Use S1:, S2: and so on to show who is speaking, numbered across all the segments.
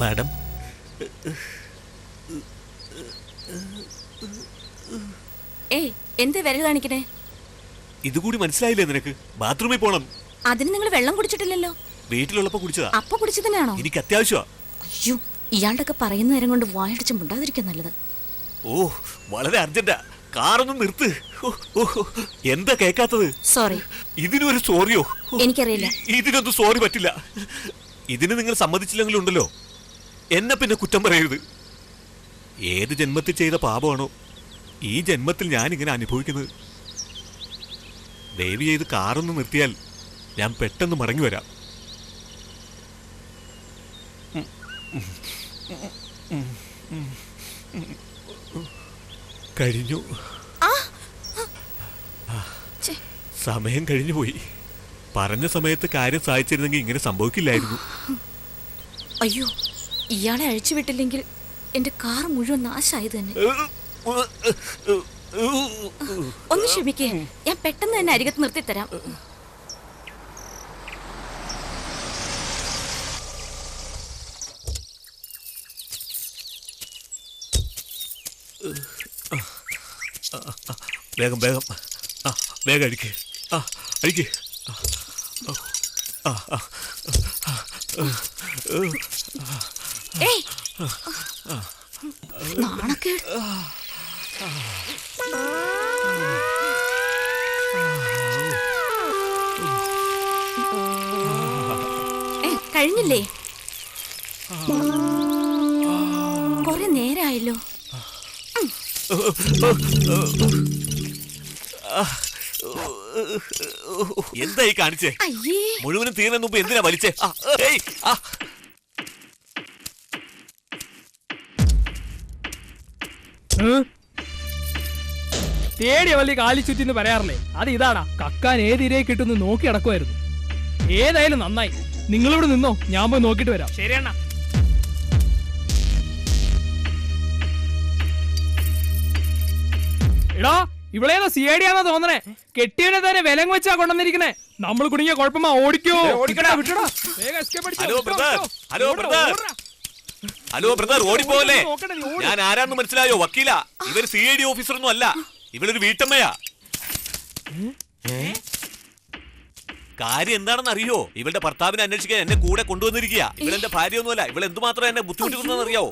S1: Madam,
S2: ഏയ് എന്താ വിരൽ കാണിക്കണേ?
S1: ഇതുകൂടി മനസ്സിലായില്ലേ നിനക്ക്? ബാത്റൂമിൽ പോണം.
S2: അതിന് നിങ്ങൾ വെള്ളം കുടിച്ചിട്ടില്ലല്ലോ.
S1: വീട്ടിലുള്ളപ്പോ കുടിച്ചതാ.
S2: അപ്പൊ കുടിച്ചതിനാണോ?
S1: എനിക്ക് അത്യാവശ്യമാ.
S2: അയ്യോ, ഇയാളുടെ ഒക്കെ പറയുന്ന നേരം കൊണ്ട് വായടിച്ച് മുണ്ടാതിരിക്കാൻ നല്ലത്.
S1: ഓ, വളരെ അർജന്റാ. കാറൊന്നും നിർത്ത്. എന്താ കേക്കാത്തത്?
S2: സോറി.
S1: ഇതിനൊരു സോറിയോ?
S2: എനിക്കറിയില്ല.
S1: ഇതിനൊന്നും സോറി പറ്റില്ല. ഇതിന് നിങ്ങൾ സമ്മതിച്ചില്ലെങ്കിലും ഉണ്ടല്ലോ, എന്നെ പിന്നെ കുറ്റം പറയരുത്. ഏത് ജന്മത്തിൽ ചെയ്ത പാപമാണോ ഈ ജന്മത്തിൽ ഞാൻ ഇങ്ങനെ അനുഭവിക്കുന്നത്? ദയവ് ചെയ്ത് കാറൊന്ന് നിർത്തിയാൽ ഞാൻ പെട്ടെന്ന് മടങ്ങി വരാം. കഴിഞ്ഞു. സമയം കഴിഞ്ഞു പോയി. പറഞ്ഞ സമയത്ത് കാര്യം സാധിച്ചിരുന്നെങ്കിൽ ഇങ്ങനെ സംഭവിക്കില്ലായിരുന്നു.
S2: അയ്യോ, ഇയാളെ അഴിച്ചുവിട്ടില്ലെങ്കിൽ എന്റെ കാർ മുഴുവൻ നാശായത് തന്നെ. ഒന്ന് ക്ഷമിക്കേ, ഞാൻ പെട്ടെന്ന് തന്നെ അരികത്ത് നിർത്തിത്തരാം.
S1: വേഗം വേഗം വേഗം അഴിക്ക്. അഴിക്ക്.
S2: നാണക്കേട്. കഴിഞ്ഞില്ലേ? കൊറേ നേരായല്ലോ.
S1: എന്തായി കാണിച്ചേ? മുഴുവനും തീർന്ന മുമ്പ് എന്തിനാ വലിച്ചേ?
S3: തേടിയ വലിയ കാലി ചുറ്റിന്ന് പറയാറില്ലേ, അത് ഇതാടാ. കക്കാൻ ഏതിരയെ കിട്ടുന്നു നോക്കി അടക്കുമായിരുന്നു. ഏതായാലും നന്നായി. നിങ്ങളിവിടെ നിന്നോ, ഞാൻ പോയി നോക്കിട്ട് വരാം. ശരിയണ്ണ. എടാ, ഇവിടെയാണോ സി ഐ ഡി ആണോ തോന്നണേ? കെട്ടിയവനെ തന്നെ വിലങ്ങ് വെച്ചാ കൊണ്ടുവന്നിരിക്കണേ. നമ്മൾ കുടുങ്ങിയ കുഴപ്പമാ. ഓടിക്കോ.
S1: ഹലോ ബ്രദർ, ഓടിപ്പോവല്ലേ? ഞാൻ ആരാന്ന് മനസ്സിലായോ? വക്കീല. ഇവര് സി ഐ ഡി ഓഫീസറൊന്നും അല്ല, ഇവരൊരു വീട്ടമ്മയാ. കാര്യം എന്താണെന്ന് അറിയോ? ഇവളുടെ ഭർത്താവിനെ അന്വേഷിക്കാൻ എന്നെ കൂടെ കൊണ്ടുവന്നിരിക്കുക. ഇവളെന്റെ ഭാര്യയൊന്നുമല്ല. ഇവൾ എന്തുമാത്രം എന്നെ ബുദ്ധിമുട്ടിക്കുന്നതെന്ന് അറിയാവോ?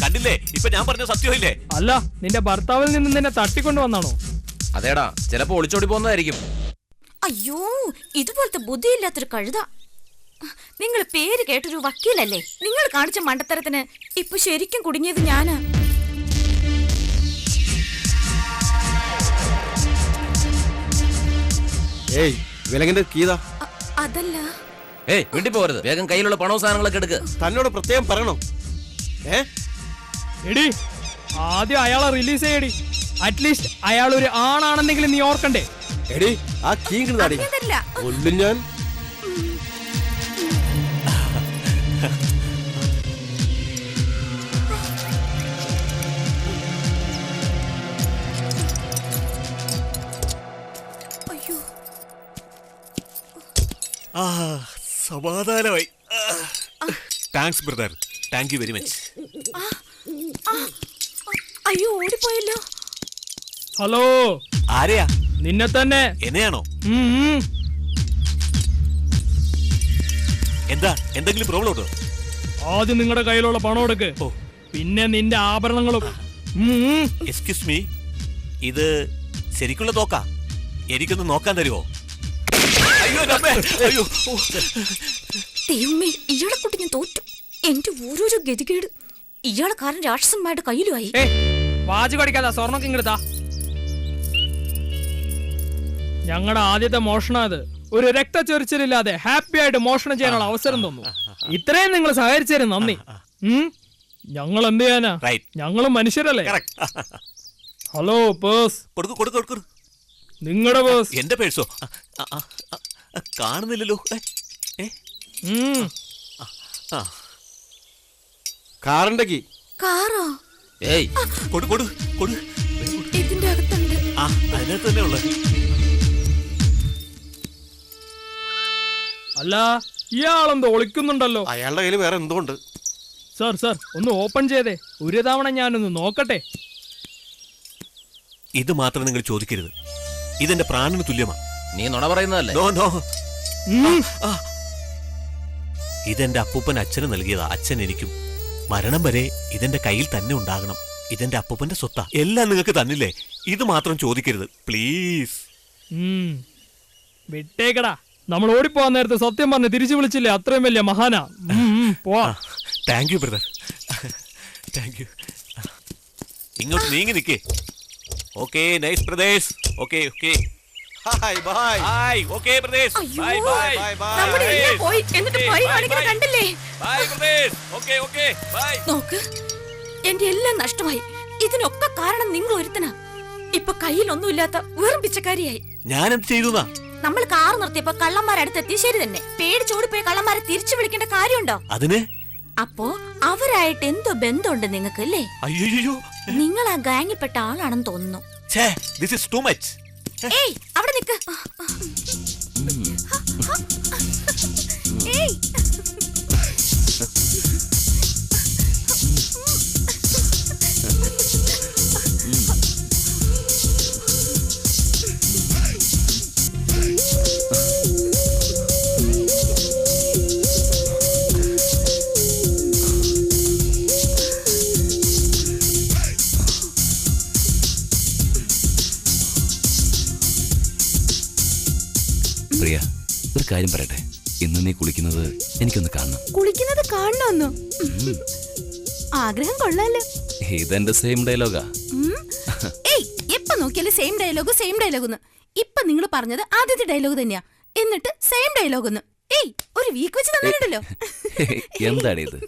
S1: കണ്ടില്ലേ, ഇപ്പൊ ഞാൻ പറഞ്ഞ സത്യമില്ലേ?
S3: അല്ല, നിന്റെ ഭർത്താവിൽ നിന്ന് നിന്നെ തട്ടിക്കൊണ്ടു വന്നാണോ?
S4: അതേടാ, ചിലപ്പോ ഒളിച്ചോടി പോകുന്നതായിരിക്കും.
S2: അയ്യോ, ഇതുപോലത്തെ ബുദ്ധിയില്ലാത്തൊരു കഴുത. നിങ്ങൾ പേര് കേട്ടൊരു വക്കീലല്ലേ? നിങ്ങൾ കാണിച്ച മണ്ടത്തരത്തിന് ഇപ്പൊ ശരിക്കും കുടുങ്ങിയത് ഞാനാ. അതല്ല.
S4: വീട്ടിൽ പോകരുത്. വേഗം കയ്യിലുള്ള പണവും സാധനങ്ങളൊക്കെ എടുക്ക്.
S5: തന്നോട് പ്രത്യേകം പറയണോ?
S3: എടി, ആദ്യം അയാളെ റിലീസ് ചെയ്യടി. അറ്റ്ലീസ്റ്റ് അയാൾ ഒരു ആണാണെന്നെങ്കിലും നീ ഓർക്കണ്ടേ?
S5: എടി, ആ കീ കൊല്ലും ഞാൻ.
S1: സമാധാനമായി. Thanks brother, thank you very much.
S2: അയ്യോ, ഓടിപ്പോയല്ലോ.
S3: ഹലോ,
S1: ആരെയാ?
S3: നിന്നെ തന്നെ.
S1: എന്നെയാണോ? എന്താ, എന്തെങ്കിലും പ്രോബ്ലം ഉണ്ടോ?
S3: ആദ്യം നിങ്ങളുടെ കയ്യിലുള്ള പണം എടുക്ക്, പിന്നെ നിന്റെ ആഭരണങ്ങളും.
S1: എക്സ്ക്യൂസ് മീ, ഇത് ശരിക്കുള്ള തോക്കാ? എനിക്കൊന്ന് നോക്കാൻ തരുമോ? അയ്യോ, അയ്യോ,
S2: ദൈവമേ, ഇയാളെ കൊണ്ട് ഞാൻ തോറ്റു. എന്റെ ഓരോരോ ഗതികേട്. ഇയാളെ കാരണം രാക്ഷസന്മാരുടെ കയ്യിലുമായി.
S3: വാച്ച് കടിക്കാതെ സ്വർണ്ണൊക്കെ ഇങ്ങെടുത്താ. ഞങ്ങളുടെ ആദ്യത്തെ മോഷണം അത്. ഒരു രക്തച്ചൊരിച്ചിലില്ലാതെ ഹാപ്പി ആയിട്ട് മോഷണം ചെയ്യാനുള്ള അവസരം തന്നു. ഇത്രയും നിങ്ങൾ സഹകരിച്ചതിന് നന്ദി. ഞങ്ങൾ എന്ത് ചെയ്യാനാ? ഞങ്ങളും മനുഷ്യരല്ലേ. Hello purse. നിങ്ങളുടെ പേഴ്സ്.
S1: എന്റെ പേഴ്സോ? കാണുന്നില്ലല്ലോ.
S5: കാറിന്റെ കീ.
S2: കാറോ? ഇതിന്റെ അകത്തുണ്ട്.
S1: അതിനകത്ത് തന്നെ ഉള്ളത്.
S3: അല്ല, ഇയാളെന്തോ ഒളിക്കുന്നുണ്ടല്ലോ.
S5: അയാളുടെ കയ്യിൽ വേറെ എന്തോ ഉണ്ട്.
S3: സാർ ഒന്ന് ഓപ്പൺ ചെയ്തേ, ഒരു തവണ ഞാനൊന്ന് നോക്കട്ടെ.
S1: ഇത് മാത്രം നിങ്ങൾ ചോദിക്കരുത്. ഇതെന്റെ പ്രാണന് തുല്യമാ.
S4: നീ നുണ പറയുന്നതല്ലേ?
S1: നോ നോ,
S3: ഉം.
S1: ഇതെന്റെ അപ്പൂപ്പൻ അച്ഛന് നൽകിയതാ, അച്ഛൻ എനിക്കും. മരണം വരെ ഇതെന്റെ കയ്യിൽ തന്നെ ഉണ്ടാകണം. ഇതെന്റെ അപ്പൂപ്പന്റെ സ്വത്താ. എല്ലാം നിങ്ങൾക്ക് തന്നില്ലേ, ഇത് മാത്രം ചോദിക്കരുത് പ്ലീസ്.
S3: വിട്ടേക്കടാ. നമ്മൾ ഓടിപ്പോവാൻ നേരത്തെ സത്യം പറഞ്ഞ് തിരിച്ചു വിളിച്ചില്ലേ, അത്രയും വലിയ മഹാനാ. പോവാ.
S1: Thank you brother, thank you. ഇങ്ങോട്ട് നീങ്ങി നിക്കേ. Okay nice brothers. Okay okay
S5: hi bye.
S1: Bye. Okay brothers. Bye bye.
S2: നമ്മുടെ എല്ലാം പോയി എന്നിട്ട് പൈ കാണിക്കണ കണ്ടില്ലേ?
S1: Bye brothers. Okay okay bye.
S2: നോക്ക്, എന്റെ എല്ലാം നഷ്ടമായി. ഇതിനൊക്കെ കാരണം നിങ്ങൾ ഒരുത്തനാ. ഇപ്പൊ കയ്യിലൊന്നുമില്ലാത്ത വെറും പിച്ചക്കാരിയായി.
S1: ഞാൻ എന്ത് ചെയ്തു?
S2: നമ്മൾ കാർ നിർത്തിയപ്പോ കള്ളന്മാരടുത്തെത്തി, ശരി തന്നെ. പേടിച്ചോടിപ്പോയ കള്ളന്മാരെ തിരിച്ചു വിളിക്കേണ്ട കാര്യമുണ്ടോ?
S1: അതിന്
S2: അപ്പോ അവരായിട്ട് എന്തോ ബന്ധമുണ്ട് നിങ്ങൾക്ക് അല്ലേ?
S1: അയ്യോ,
S2: നിങ്ങൾ ആ ഗാങ്ങിൽപ്പെട്ട ആളാണെന്ന് തോന്നുന്നു.
S1: This is too much.
S2: ഏയ് അവിടെ നിക്ക്. ഏയ്
S6: പ്രിയ, ഒരു കാര്യം പറയട്ടെ. ഇന്ന് നീ കുളിക്കുന്നത് എനിക്കൊന്ന് കാണണം.
S2: കുളിക്കുന്നത് കാണണമെന്നോ? ആഗ്രഹം കൊള്ളാലോ.
S6: ഇതെന്റെ സെയിം ഡയലോഗാ.
S2: ഏയ് എപ്പ നോക്കിയാലും സെയിം ഡയലോഗ്. ഇപ്പൊ നിങ്ങൾ പറഞ്ഞത് ആദ്യത്തെ ഡയലോഗ് തന്നെയാ, എന്നിട്ട് സെയിം ഡയലോഗ്. ഏയ് ഒരു വീക്ക് വെച്ച് തന്നിട്ടുണ്ടല്ലോ.
S6: എന്താടി ഇത്?